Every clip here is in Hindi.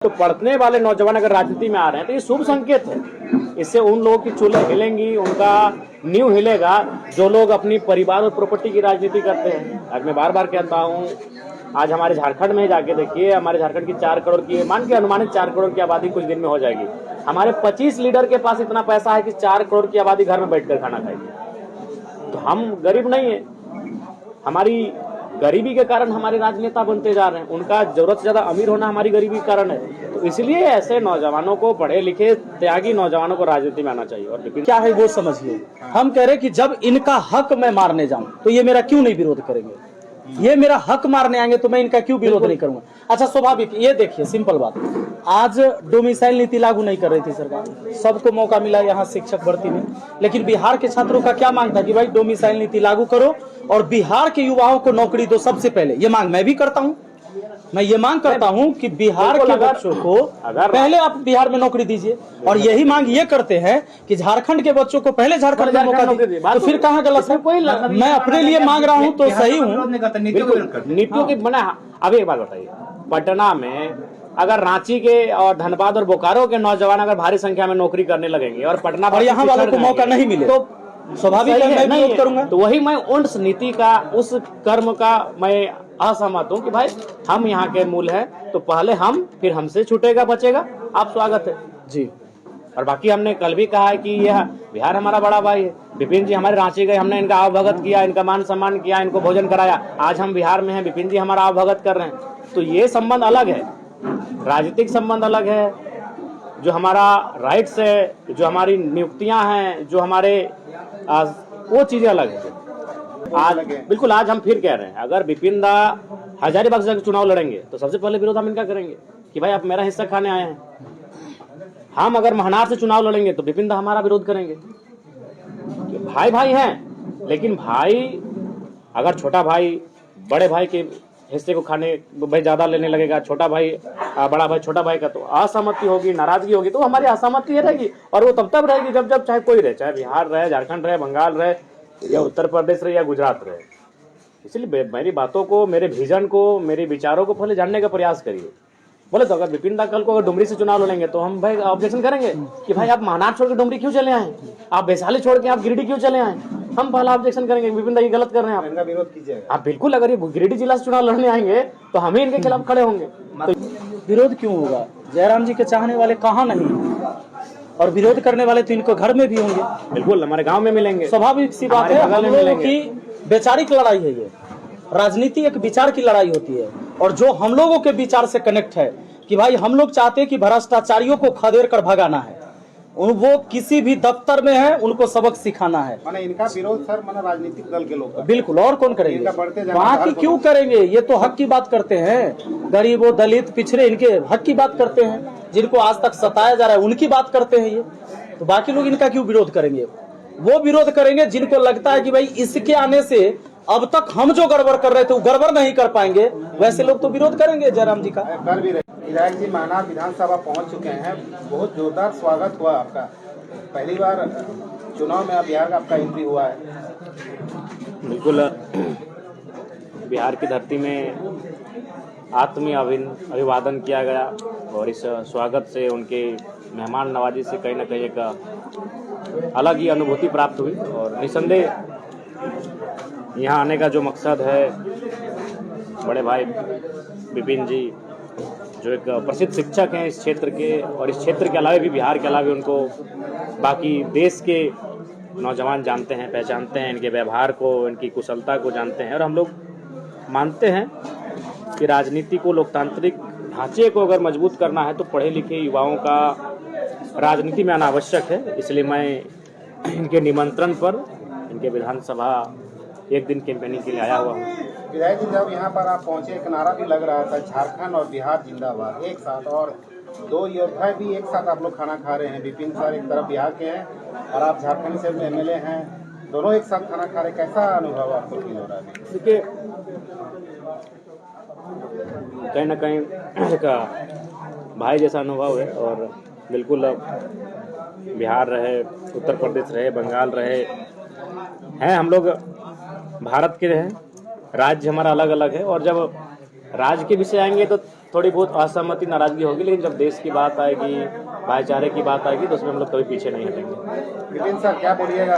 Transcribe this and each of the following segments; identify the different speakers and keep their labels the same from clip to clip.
Speaker 1: तो पढ़ने वाले नौजवान अगर राजनीति में आ रहे हैं तो ये शुभ संकेत है। इससे उन लोगों की चूल्हे हिलेंगी, उनका नींव हिलेगा जो लोग अपनी परिवार और प्रॉपर्टी की राजनीति करते हैं। आज मैं बार बार कहता हूँ, आज हमारे झारखंड में जाके देखिए, हमारे झारखंड की 4 करोड़ की, मान के अनुमानित 4 करोड़ की आबादी कुछ दिन में हो जाएगी। हमारे 25 लीडर के पास इतना पैसा है कि 4 करोड़ की आबादी घर में बैठकर खाना खाएगी। तो हम गरीब नहीं है, हमारी गरीबी के कारण हमारे राजनेता बनते जा रहे हैं। उनका जरूरत से ज्यादा अमीर होना हमारी गरीबी के कारण है। तो इसलिए ऐसे नौजवानों को, पढ़े लिखे त्यागी नौजवानों को राजनीति में आना चाहिए। और
Speaker 2: क्या है वो समझिए। हम कह रहे कि जब इनका हक मैं मारने जाऊं तो ये मेरा क्यों नहीं विरोध करेंगे? ये मेरा हक मारने आएंगे तो मैं इनका क्यों विरोध नहीं करूंगा? अच्छा, स्वाभाविक, ये देखिए सिंपल बात, आज डोमिसाइल नीति लागू नहीं कर रही थी सरकार, सबको मौका मिला यहाँ शिक्षक भर्ती में, लेकिन बिहार के छात्रों का क्या मांग था कि भाई डोमिसाइल नीति लागू करो और बिहार के युवाओं को नौकरी दो सबसे पहले। ये मांग मैं भी करता हूँ, मैं ये मांग करता हूं कि बिहार के बच्चों को पहले आप बिहार में नौकरी दीजिए, और यही मांग ये करते हैं कि झारखंड के बच्चों को पहले झारखंड में मौका दीजिए। तो फिर कहाँ गलत है? मैं अपने लिए मांग रहा हूं तो सही हूं।
Speaker 1: नीतियों की बना। अब एक बात बताइए, पटना में अगर रांची के और धनबाद और बोकारो के नौजवान अगर भारी संख्या में नौकरी करने लगेंगे और पटना
Speaker 2: और यहाँ वालों को मौका नहीं मिले तो स्वाभाविक है मैं विरोध करूंगा।
Speaker 1: तो वही मैं उस नीति का, उस कर्म का मैं असहमत हूँ कि भाई हम यहाँ के मूल हैं तो पहले हम, फिर हमसे छूटेगा बचेगा। आप स्वागत है
Speaker 2: जी।
Speaker 1: और बाकी हमने कल भी कहा है कि यह बिहार हमारा बड़ा भाई है। विपिन जी हमारे रांची गए, हमने इनका आवभगत किया, इनका मान सम्मान किया, इनको भोजन कराया। आज हम बिहार में हैं, विपिन जी हमारा आवभगत कर रहे हैं। तो ये संबंध अलग है, राजनीतिक संबंध अलग है, जो हमारा राइट्स है, जो हमारी नियुक्तियां हैं, जो हमारे वो चीजें अलग है। आज बिल्कुल, आज हम फिर कह रहे हैं, अगर विपिन दा हजारीबाग से चुनाव लड़ेंगे तो सबसे पहले विरोध हम इनका करेंगे कि भाई आप मेरा हिस्सा खाने आए हैं। हम अगर महनार से चुनाव लड़ेंगे तो विपिन दा हमारा विरोध करेंगे। भाई भाई हैं, लेकिन भाई अगर छोटा भाई बड़े भाई के हिस्से को खाने भाई ज्यादा लेने लगेगा, छोटा भाई बड़ा भाई छोटा भाई का, तो असहमति होगी, नाराजगी होगी। तो हमारी असहमति रहेगी और वो तब रहेगी जब चाहे कोई रहे, चाहे बिहार रहे, झारखंड रहे, बंगाल रहे, या उत्तर प्रदेश रहे, या गुजरात रहे। इसलिए मेरी बातों को, मेरे विजन को, मेरे विचारों को पहले जानने का प्रयास करिए। बोले तो अगर विपिन दा कल को अगर डुमरी से चुनाव लड़ेंगे तो हम भाई ऑब्जेक्शन करेंगे कि भाई आप महानार छोड़ के डुमरी क्यों चले आए, आप वैशाली छोड़ के आप गिरिडीह क्यों चले आए। हम पहला ऑब्जेक्शन करेंगे, विपिन दा ये गलत कर रहे हैं, आप इनका विरोध कीजिएगा। आप बिल्कुल, अगर ये गिरिडीह जिला से चुनाव लड़ने आएंगे तो हम ही इनके खिलाफ खड़े होंगे।
Speaker 2: तो विरोध क्यों होगा? जयराम जी के चाहने वाले कहाँ नहीं, और विरोध करने वाले तो इनको घर में भी होंगे।
Speaker 1: बिल्कुल, हमारे गांव में मिलेंगे।
Speaker 2: स्वाभाविक सी बात है, हम लोगों की वैचारिक लड़ाई है ये। राजनीति एक विचार की लड़ाई होती है, और जो हम लोगों के विचार से कनेक्ट है कि भाई हम लोग चाहते हैं कि भ्रष्टाचारियों को खदेड़ कर भगाना है, वो किसी भी दफ्तर में है, उनको सबक सिखाना है।
Speaker 3: माने इनका विरोध सर माने राजनीतिक दल के लोग, बात
Speaker 2: और कौन करेंगे? वहाँ की क्यों करेंगे? ये तो हक की बात करते हैं, गरीबों, दलित, पिछड़े, इनके हक की बात करते हैं, जिनको आज तक सताया जा रहा है उनकी बात करते हैं ये। तो बाकी लोग इनका क्यों विरोध करेंगे? वो विरोध करेंगे जिनको लगता है कि भाई इसके आने से अब तक हम जो गड़बड़ कर रहे थे वो गड़बड़ नहीं कर पाएंगे, वैसे लोग तो विरोध करेंगे जयराम जी का।
Speaker 3: कर भी रहे। विधायक जी महनार विधानसभा पहुंच चुके हैं, बहुत जोरदार स्वागत हुआ आपका। पहली बार चुनाव में बिहार का आपका एंट्री हुआ है।
Speaker 1: बिल्कुल, बिहार की धरती में आत्मीय अभिवादन किया गया और इस स्वागत से, उनके मेहमान नवाजी से कहीं ना कहीं एक अलग ही अनुभूति प्राप्त हुई। और निसंदेह यहाँ आने का जो मकसद है, बड़े भाई विपिन जी जो एक प्रसिद्ध शिक्षक हैं इस क्षेत्र के, और इस क्षेत्र के अलावा भी, बिहार के अलावा उनको बाकी देश के नौजवान जानते हैं, पहचानते हैं, इनके व्यवहार को, इनकी कुशलता को जानते हैं। और हम लोग मानते हैं कि राजनीति को, लोकतांत्रिक ढांचे को अगर मजबूत करना है तो पढ़े लिखे युवाओं का राजनीति में आना आवश्यक है। इसलिए मैं इनके निमंत्रण पर इनके विधानसभा एक दिन कैंपेनिंग के लिए आया हुआ हूँ।
Speaker 3: विधायक जी, जब यहाँ पर आप पहुँचे एक नारा भी लग रहा था, झारखंड और बिहार जिंदाबाद एक साथ, और 2 योद्धा भी एक साथ आप लोग खाना खा रहे हैं। विपिन सर एक तरफ बिहार के हैं और आप झारखंड से MLA हैं, दोनों एक साथ खाना खा रहे, कैसा अनुभव आपको फील हो रहा है?
Speaker 1: देखिए, कहीं ना कहीं एक भाई जैसा अनुभव है। और बिल्कुल बिहार रहे, उत्तर प्रदेश रहे, बंगाल रहे हैं, हम लोग भारत के हैं, राज्य हमारा अलग अलग है। और जब राज्य के विषय आएंगे तो थोड़ी बहुत असहमति नाराजगी होगी, लेकिन जब देश की बात आएगी, भाईचारे की बात आएगी, तो उसमें हम लोग कभी पीछे नहीं हटेंगे।
Speaker 3: विपिन सर क्या बोलिएगा,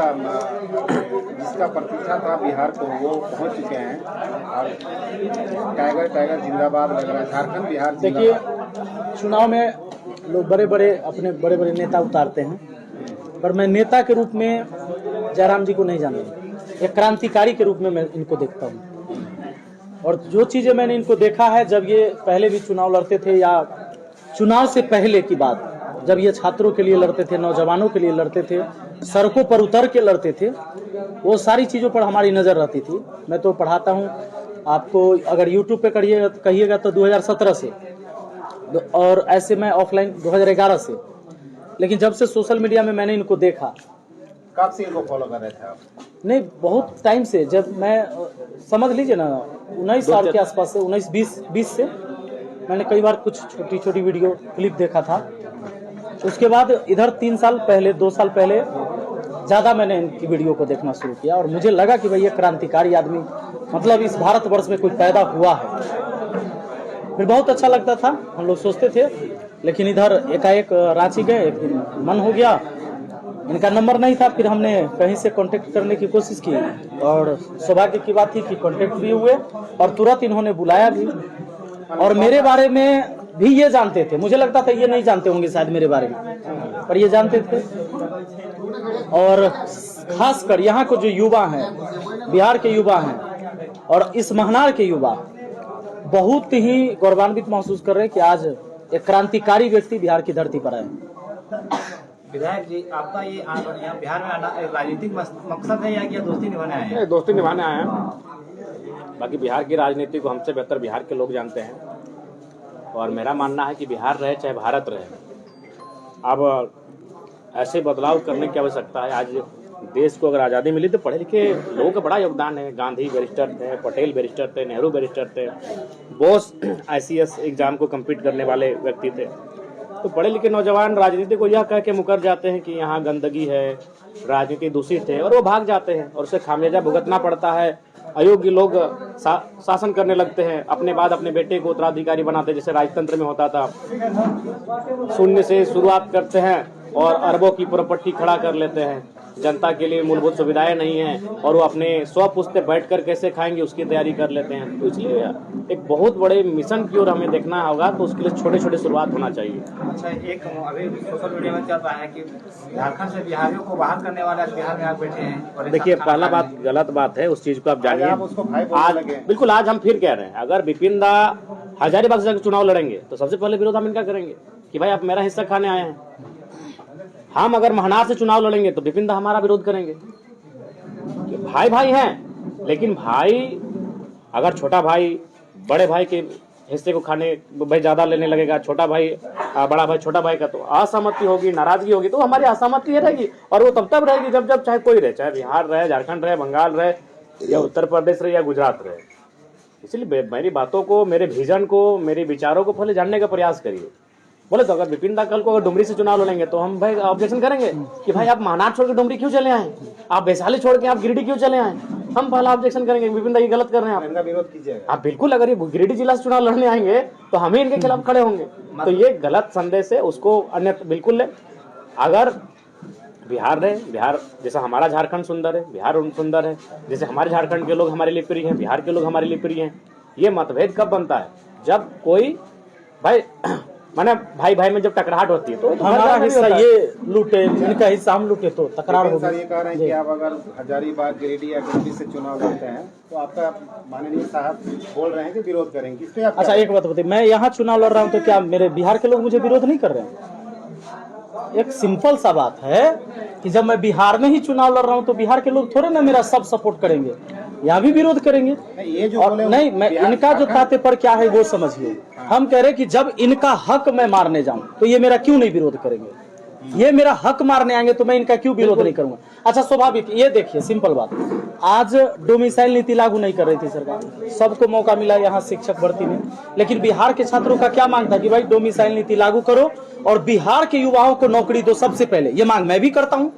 Speaker 3: जिसका प्रतीक्षा था बिहार को वो पहुंच चुके हैं और टाइगर जिंदाबाद लग रहा है, झारखंड बिहार
Speaker 2: देखिए,
Speaker 3: जिंदाबाद।
Speaker 2: चुनाव में लोग बड़े बड़े नेता उतारते हैं, पर मैं नेता के रूप में जयराम जी को नहीं जानता, एक क्रांतिकारी के रूप में मैं इनको देखता हूँ। और जो चीज़ें मैंने इनको देखा है, जब ये पहले भी चुनाव लड़ते थे या चुनाव से पहले की बात, जब ये छात्रों के लिए लड़ते थे, नौजवानों के लिए लड़ते थे, सड़कों पर उतर के लड़ते थे, वो सारी चीज़ों पर हमारी नज़र रहती थी। मैं तो पढ़ाता हूँ आपको, अगर यूट्यूब पे कहिएगा तो 2017 से, और ऐसे मैं ऑफलाइन 2011 से। लेकिन जब से सोशल मीडिया में मैंने इनको देखा,
Speaker 3: कब से इनको फॉलो कर रहे थे आप?
Speaker 2: नहीं, बहुत टाइम से, जब मैं समझ लीजिए ना 19 साल के आसपास से, 19-20 से मैंने कई बार कुछ छोटी छोटी वीडियो क्लिप देखा था। उसके बाद इधर 3 साल पहले, 2 साल पहले ज़्यादा मैंने इनकी वीडियो को देखना शुरू किया, और मुझे लगा कि भाई ये क्रांतिकारी आदमी, मतलब इस भारतवर्ष में कोई पैदा हुआ है। फिर बहुत अच्छा लगता था, हम लोग सोचते थे। लेकिन इधर एकाएक रांची गए, एक दिन मन हो गया, इनका नंबर नहीं था, फिर हमने कहीं से कांटेक्ट करने की कोशिश की, और सौभाग्य की बात थी कि कांटेक्ट भी हुए और तुरंत इन्होंने बुलाया भी। और मेरे बारे में भी ये जानते थे, मुझे लगता था ये नहीं जानते होंगे शायद मेरे बारे में, पर ये जानते थे। और खासकर यहाँ को जो युवा हैं, बिहार के युवा हैं और इस महनार के युवा, बहुत ही गौरवान्वित महसूस कर रहे हैं कि आज एक क्रांतिकारी व्यक्ति बिहार की धरती पर आए।
Speaker 4: विधायक जी, आपका ये यहाँ बिहार में आना राजनीतिक मकसद है या क्या दोस्ती निभाने आए हैं?
Speaker 1: दोस्ती निभाने आए हैं। बाकी बिहार की राजनीति को हमसे बेहतर बिहार के लोग जानते हैं, और मेरा मानना है कि बिहार रहे चाहे भारत रहे, अब ऐसे बदलाव करने की आवश्यकता है। आज देश को अगर आज़ादी मिली तो पढ़े लिखे लोगों का बड़ा योगदान है। गांधी बैरिस्टर थे, पटेल बैरिस्टर थे, नेहरू बैरिस्टर थे, बोस ICS एग्जाम को कम्पीट करने वाले व्यक्ति थे। तो पढ़े लिखे नौजवान राजनीति को यह कह के मुकर जाते हैं कि यहाँ गंदगी है, राजनीति दूषित है, और वो भाग जाते हैं और उसे खामियाजा भुगतना पड़ता है। अयोग्य लोग शासन करने लगते हैं, अपने बाद अपने बेटे को उत्तराधिकारी बनाते हैं, जैसे राजतंत्र में होता था। शून्य से शुरुआत करते हैं और अरबों की प्रॉपर्टी खड़ा कर लेते हैं। जनता के लिए मूलभूत सुविधाएं नहीं हैं, और वो अपने स्वपुष्ट पे बैठकर कैसे खाएंगे उसकी तैयारी कर लेते हैं। तो इसलिए एक बहुत बड़े मिशन की ओर हमें देखना होगा, तो उसके लिए छोटे छोटे शुरुआत होना चाहिए।
Speaker 4: अच्छा, एक अभी सोशल मीडिया में चल रहा है कि झारखंड से बिहारियों को बाहर करने वाले बिहार में आप बैठे हैं।
Speaker 1: देखिए, पहला बात गलत बात है, उस चीज को आप जानिए। आज बिल्कुल आज हम फिर कह रहे हैं, अगर विपिन दा हजारीबाग से चुनाव लड़ेंगे तो सबसे पहले विरोध हम इनका करेंगे कि भाई आप मेरा हिस्सा खाने आए हैं। हम अगर महनार से चुनाव लड़ेंगे तो विपिन दा हमारा विरोध करेंगे। भाई भाई हैं, लेकिन भाई अगर छोटा भाई बड़े भाई के हिस्से को खाने भाई ज्यादा लेने लगेगा, छोटा भाई बड़ा भाई छोटा भाई का, तो असहमति होगी, नाराजगी होगी। तो हमारी असहमति रहेगी, और वो तब रहेगी जब चाहे कोई रहे, चाहे बिहार रहे, झारखंड रहे, बंगाल रहे, या उत्तर प्रदेश रहे, या गुजरात रहे। इसलिए मेरी बातों को, मेरे विजन को, मेरे विचारों को पहले जानने का प्रयास करिए। बोले तो अगर विपिन दा कल को अगर डुमरी से चुनाव लड़ेंगे तो हम भाई ऑब्जेक्शन करेंगे कि भाई आप महनार छोड़ के डुमरी क्यों चले आए, आप वैशाली छोड़ के आप गिरिडीह क्यों चले आए। हम पहला ऑब्जेक्शन करेंगे, विपिन दा ये गलत कर रहे हैं आप,
Speaker 3: इनका विरोध कीजिएगा।
Speaker 1: आप बिल्कुल। अगर ये गिरिडीह जिला से चुनाव लड़ने आएंगे तो हमें इनके खिलाफ खड़े होंगे। तो ये गलत संदेश है, उसको अन्य बिल्कुल ले। अगर बिहार रहे, बिहार जैसा हमारा झारखंड सुंदर है, बिहार सुंदर है, जैसे हमारे झारखंड के लोग हमारे लिए प्रिय हैं, बिहार के लोग हमारे लिए प्रिय हैं। ये मतभेद कब बनता है, जब कोई भाई माने भाई भाई में जब टकराहट होती है, तो
Speaker 2: हमारा हिस्सा ये लूटे, इनका हिस्सा हम लूटे, तो तकरार होगी।
Speaker 3: सर ये कह रहे हैं कि आप अगर हजारीबाग, गिरिडीह या डुमरी से चुनाव लड़ते हैं तो आपका माननीय साहब बोल रहे हैं कि विरोध करेंगे, इस पे आप
Speaker 2: अच्छा, एक बात बताइए, मैं यहाँ चुनाव लड़ रहा हूँ तो क्या मेरे बिहार के लोग मुझे विरोध नहीं कर रहे हैं? एक सिंपल सा बात है कि जब मैं बिहार में ही चुनाव लड़ रहा हूँ तो बिहार के लोग थोड़े ना मेरा सब सपोर्ट करेंगे, यहाँ भी विरोध करेंगे।
Speaker 3: ये जो
Speaker 2: और नहीं, मैं इनका जो तात्पर्य क्या है वो समझिए। हम कह रहे हैं कि जब इनका हक मैं मारने जाऊं तो ये मेरा क्यों नहीं विरोध करेंगे? ये मेरा हक मारने आएंगे तो मैं इनका क्यों विरोध नहीं करूंगा? अच्छा, स्वाभाविक, ये देखिए सिंपल बात, आज डोमिसाइल नीति लागू नहीं कर रही थी सरकार, सबको मौका मिला यहाँ शिक्षक भर्ती में, लेकिन बिहार के छात्रों का क्या मांग था कि भाई डोमिसाइल नीति लागू करो और बिहार के युवाओं को नौकरी दो सबसे पहले। ये मांग मैं भी करता हूँ,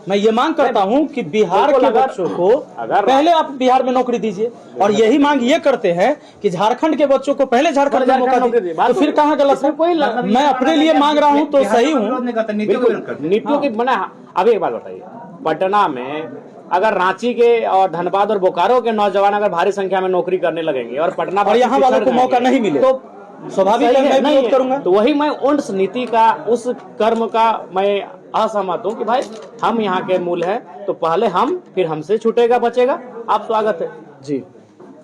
Speaker 2: मैं ये मांग करता हूं कि बिहार
Speaker 1: बिल्कुल,
Speaker 2: के
Speaker 1: अगर-
Speaker 2: बच्चों को
Speaker 1: अगर-
Speaker 2: पहले आप बिहार में नौकरी दीजिए, और यही मांग ये करते हैं कि झारखंड के बच्चों को पहले झारखंड में मौका
Speaker 1: नौकरी
Speaker 2: दीजिए।
Speaker 1: दी।
Speaker 2: तो फिर कहाँ गलत है?
Speaker 1: कोई
Speaker 2: मैं अपने लिए मांग रहा हूं तो सही हूं।
Speaker 4: विरोध नहीं करते, नीतियों का विरोध करते।
Speaker 1: नीतियों की बना। अब एक बात बताइए, पटना में अगर रांची के और धनबाद और बोकारो के नौजवान अगर भारी संख्या में नौकरी करने लगेंगे और पटना
Speaker 2: और यहाँ वालों को मौका नहीं मिले तो स्वाभाविक है मैं विरोध करूंगा।
Speaker 1: तो वही मैं उस नीति का, उस कर्म का मैं असहमत हूँ कि भाई हम यहाँ के मूल हैं, तो पहले हम, फिर हमसे छूटेगा बचेगा। आप स्वागत है
Speaker 2: जी।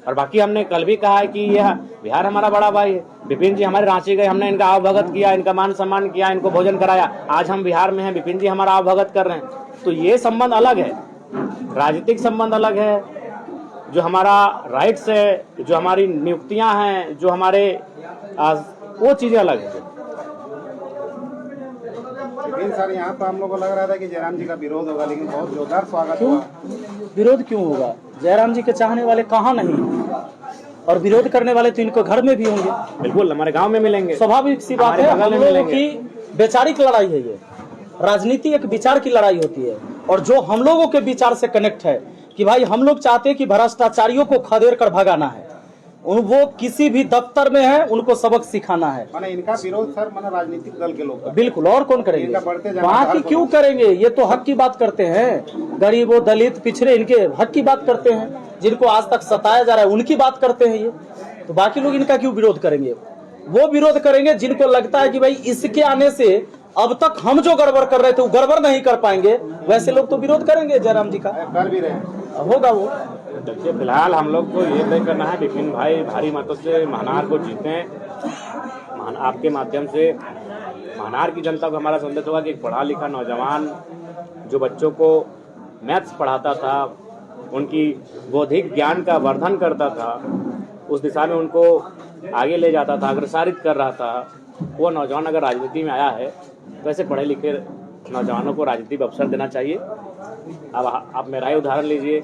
Speaker 1: और बाकी हमने कल भी कहा है कि यह बिहार हमारा बड़ा भाई है। विपिन जी हमारे रांची गए, हमने इनका आवभगत किया, इनका मान सम्मान किया, इनको भोजन कराया। आज हम बिहार में हैं, विपिन जी हमारा आवभगत कर रहे हैं। तो ये संबंध अलग है, राजनीतिक संबंध अलग है, जो हमारा राइट्स है, जो हमारी नियुक्तियां हैं, जो हमारे वो चीजें अलग है।
Speaker 3: लेकिन सर यहाँ पर हम लोग को लग रहा था कि जयराम जी का विरोध होगा, लेकिन बहुत जोरदार स्वागत
Speaker 2: क्यों
Speaker 3: हुआ।
Speaker 2: विरोध क्यों होगा? जयराम जी के चाहने वाले कहाँ नहीं हैं? और विरोध करने वाले तो इनको घर में भी होंगे।
Speaker 1: बिल्कुल हमारे गांव में मिलेंगे।
Speaker 2: स्वाभाविक सी बात
Speaker 1: हमारे
Speaker 2: है,
Speaker 1: बगल
Speaker 2: हम
Speaker 1: में
Speaker 2: लोगों
Speaker 1: मिलेंगे।
Speaker 2: की वैचारिक लड़ाई है ये। राजनीति एक विचार की लड़ाई होती है, और जो हम लोगों के विचार से कनेक्ट है कि भाई हम लोग चाहते हैं कि भ्रष्टाचारियों को खदेड़ कर भगाना है, वो किसी भी दफ्तर में है, उनको सबक सिखाना है।
Speaker 3: माने इनका विरोध सर माने राजनीतिक दल के लोग करते हैं।
Speaker 2: बिल्कुल, और कौन करेंगे?
Speaker 3: इनका बढ़ते जाना
Speaker 2: वहाँ की
Speaker 3: आधार
Speaker 2: क्यों करेंगे? ये तो हक की बात करते हैं, गरीबों, दलित, पिछड़े, इनके हक की बात करते हैं, जिनको आज तक सताया जा रहा है उनकी बात करते हैं ये। तो बाकी लोग इनका क्यों विरोध करेंगे? वो विरोध करेंगे जिनको लगता है कि भाई इसके आने से अब तक हम जो गड़बड़ कर रहे थे वो गड़बड़ नहीं कर पाएंगे, वैसे लोग तो विरोध करेंगे जयराम जी का।
Speaker 3: कर भी रहे हैं।
Speaker 2: होगा वो।
Speaker 1: देखिए फिलहाल हम लोग को ये तय करना है, विपिन भाई भारी मतों से महनार को जीते। आपके माध्यम से महनार की जनता को हमारा संदेश होगा कि एक पढ़ा लिखा नौजवान जो बच्चों को मैथ्स पढ़ाता था, उनकी बौद्धिक ज्ञान का वर्धन करता था, उस दिशा में उनको आगे ले जाता था, अग्रसारित कर रहा था, वो नौजवान अगर राजनीति में आया है तो ऐसे पढ़े लिखे नौजवानों को राजनीति में अवसर देना चाहिए। अब आप मेरा ही उदाहरण लीजिए,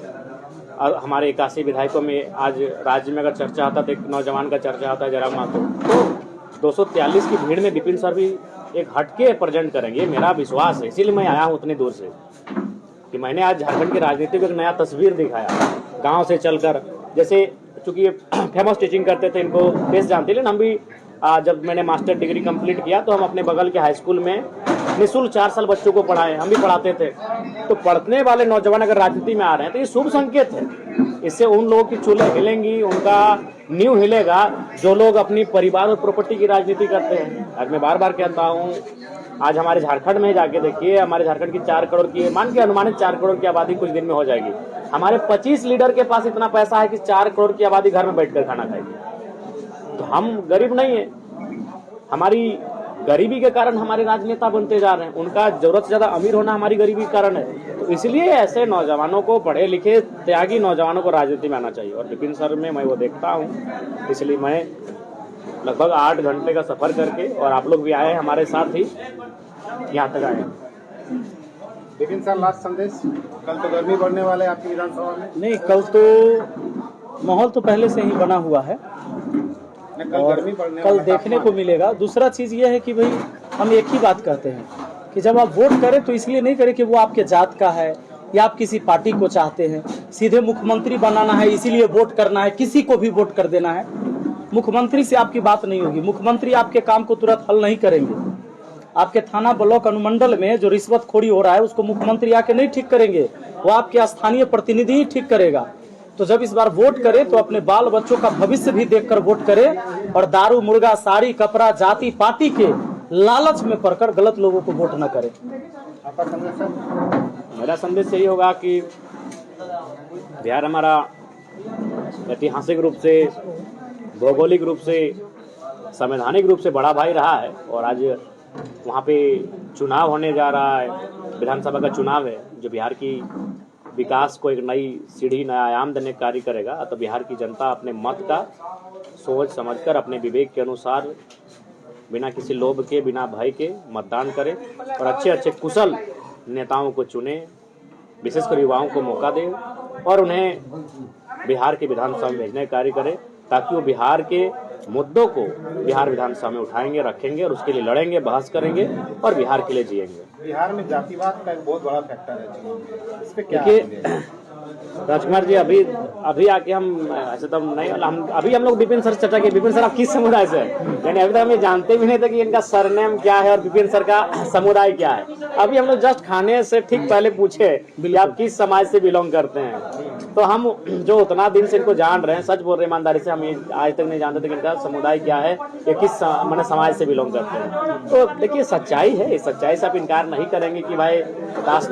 Speaker 1: और हमारे 81 विधायकों में आज राज्य में अगर चर्चा आता तो एक नौजवान का चर्चा आता है जयराम माथुर। तो 243 की भीड़ में विपिन सर भी एक हटके प्रेजेंट करेंगे, मेरा विश्वास है। इसीलिए मैं आया हूँ उतनी दूर से कि मैंने आज झारखंड की राजनीति को एक नया तस्वीर दिखाया गाँव से चलकर। जैसे चूंकि ये फेमस टीचिंग करते थे, इनको फेस जानते, लेकिन हम भी जब मैंने मास्टर डिग्री कंप्लीट किया तो हम अपने बगल के हाई स्कूल में निःशुल्क 4 साल बच्चों को पढ़ाए, हम भी पढ़ाते थे। तो पढ़ने वाले नौजवान अगर राजनीति में आ रहे हैं तो ये शुभ संकेत है। इससे उन लोगों की चूल्हे हिलेंगी, उनका नींव हिलेगा जो लोग अपनी परिवार और प्रॉपर्टी की राजनीति करते हैं। आज मैं बार बार कहता हूँ, आज हमारे झारखंड में जाके देखिए, हमारे झारखंड की 4 करोड़ की, मान के अनुमानित 4 करोड़ की आबादी कुछ दिन में हो जाएगी। हमारे 25 लीडर के पास इतना पैसा है कि 4 करोड़ की आबादी घर में बैठकर खाना खाएगी। तो हम गरीब नहीं है, हमारी गरीबी के कारण हमारे राजनेता बनते जा रहे हैं। उनका जरूरत से ज्यादा अमीर होना हमारी गरीबी के कारण है। तो इसलिए ऐसे नौजवानों को, पढ़े लिखे त्यागी नौजवानों को राजनीति में आना चाहिए। और विपिन सर में मैं वो देखता हूँ, इसलिए मैं लगभग 8 घंटे का सफर करके, और आप लोग भी आए हमारे साथ ही यहाँ तक आए।
Speaker 3: लेकिन सर लास्ट संदेश, कल तो गर्मी बढ़ने वाले आपकी विधानसभा में।
Speaker 2: नहीं, कल तो माहौल तो पहले से ही बना हुआ है,
Speaker 3: कल
Speaker 2: और
Speaker 3: गर्मी बढ़ने
Speaker 2: कल
Speaker 3: वाला
Speaker 2: देखने को
Speaker 3: तापमान।
Speaker 2: मिलेगा। दूसरा चीज ये है कि भाई हम एक ही बात करते हैं कि जब आप वोट करें तो इसलिए नहीं करें कि वो आपके जात का है या आप किसी पार्टी को चाहते हैं, सीधे मुख्यमंत्री बनाना है इसीलिए वोट करना है, किसी को भी वोट कर देना है। मुख्यमंत्री से आपकी बात नहीं होगी, मुख्यमंत्री आपके काम को तुरंत हल नहीं करेंगे। आपके थाना, ब्लॉक, अनुमंडल में जो रिश्वतखोरी हो रहा है उसको मुख्यमंत्री आके नहीं ठीक करेंगे, वो आपके स्थानीय प्रतिनिधि ही ठीक करेगा। तो जब इस बार वोट करें तो अपने बाल बच्चों का भविष्य भी देखकर वोट करें, और दारू, मुर्गा, साड़ी, कपड़ा, जाति, पार्टी के लालच में पड़कर गलत लोगों को वोट न करें।
Speaker 3: आपका संदेश सर?
Speaker 1: मेरा संदेश यही होगा कि बिहार हमारा ऐतिहासिक रूप से, भौगोलिक रूप से, संवैधानिक रूप से बड़ा भाई रहा है। और आज वहाँ पे चुनाव होने जा रहा है, विधानसभा का चुनाव है, जो बिहार की विकास को एक नई सीढ़ी, नया आयाम देने का कार्य करेगा। तो बिहार की जनता अपने मत का सोच समझकर, अपने विवेक के अनुसार, बिना किसी लोभ के, बिना भय के मतदान करे और अच्छे अच्छे कुशल नेताओं को चुने, विशेषकर युवाओं को मौका दे और उन्हें बिहार के विधानसभा में भेजने का कार्य करे, ताकि वो बिहार के मुद्दों को बिहार विधानसभा में उठाएंगे, रखेंगे और उसके लिए लड़ेंगे, बहस करेंगे और बिहार के लिए जिएंगे।
Speaker 3: बिहार में जातिवाद का एक बहुत बड़ा फैक्टर है जी। इस पे क्या
Speaker 1: देखिए राजकुमार जी, अभी आके हम ऐसे तो नहीं, हम लोग विपिन सर से चर्चा की। विपिन सर आप किस समुदाय से हैं? यानी अभी तक हम ये जानते भी नहीं थे कि इनका सरनेम क्या है और विपिन सर का समुदाय क्या है। अभी हम लोग जस्ट खाने से ठीक पहले पूछे कि आप किस समाज से बिलोंग करते हैं। तो हम जो उतना दिन से इनको जान रहे हैं, सच बोल रहे ईमानदारी से, हम ये आज तक नहीं जानते थे कि इनका समुदाय क्या है या किस मैंने समाज से बिलोंग करते हैं। तो देखिए सच्चाई है, इस सच्चाई से आप इनकार नहीं करेंगे कि भाई कास्ट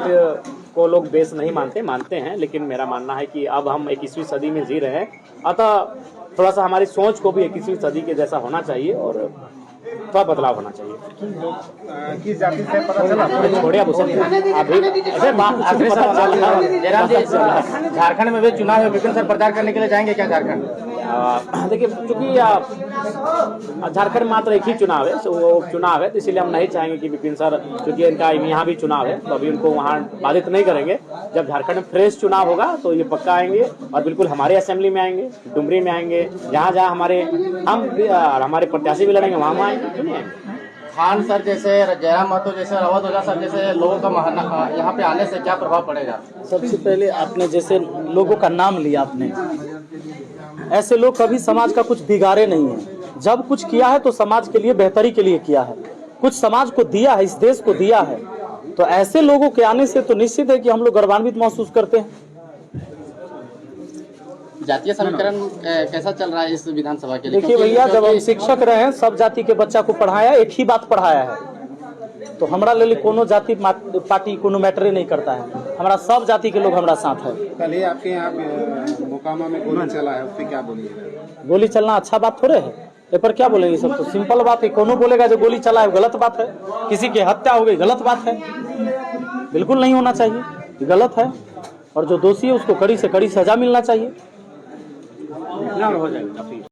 Speaker 1: को लोग बेस नहीं मानते हैं, लेकिन मेरा मानना है कि अब हम 21वीं सदी में जी रहे हैं, अतः थोड़ा सा हमारी सोच को भी 21वीं सदी के जैसा होना चाहिए और थोड़ा बदलाव होना चाहिए।
Speaker 3: किस जाति से पता चला?
Speaker 1: छोड़िए अब उसे अभी
Speaker 4: जयराम जी, झारखंड में भी चुनाव है, विपिन सर प्रचार करने के लिए जाएंगे क्या झारखंड?
Speaker 1: देखिए चूंकि झारखंड मात्र एक ही चुनाव है, वो चुनाव है, तो इसीलिए हम नहीं चाहेंगे कि विपिन सर, क्योंकि इनका यहाँ भी चुनाव है तो अभी उनको वहाँ बाधित नहीं करेंगे। जब झारखंड में फ्रेश चुनाव होगा तो ये पक्का आएंगे और बिल्कुल हमारे असेंबली में आएंगे, डुमरी में आएंगे, जहाँ हमारे प्रत्याशी भी लड़ेंगे वहाँ आएंगे, क्यों नहीं आएंगे।
Speaker 4: खान सर जैसे, जयराम महतो जैसे, अवध ओझा सर जैसे लोगों का यहाँ पे आने से क्या प्रभाव पड़ेगा?
Speaker 2: सबसे पहले आपने जैसे लोगों का नाम लिया आपने, ऐसे लोग कभी समाज का कुछ बिगाड़े नहीं है। जब कुछ किया है तो समाज के लिए, बेहतरी के लिए किया है, कुछ समाज को दिया है, इस देश को दिया है। तो ऐसे लोगों के आने से तो निश्चित है कि हम लोग गौरवान्वित महसूस करते हैं।
Speaker 4: जातीय समीकरण कैसा चल रहा है इस विधानसभा के लिए?
Speaker 2: देखिए भैया, जब हम शिक्षक रहे हैं, सब जाति के बच्चा को पढ़ाया, एक ही बात पढ़ाया है। तो हमारा ले कोनो जाति पार्टी कोनो मैटर नहीं करता है, हमारा सब जाति के लोग हमारा साथ है।
Speaker 3: कल ही आपके यहाँ मोकामा में गोली चला है, उस पर क्या बोलिएगा?
Speaker 2: गोली चलना अच्छा बात थोड़े है, ये पर क्या बोलेंगे? सब तो सिंपल बात है। कोनो बोलेगा जो गोली चला है गलत बात है, किसी की हत्या हो गई गलत बात है, बिल्कुल नहीं होना चाहिए, गलत है। और जो दोषी है उसको कड़ी से कड़ी सजा मिलना चाहिए।
Speaker 1: हो जाएगा।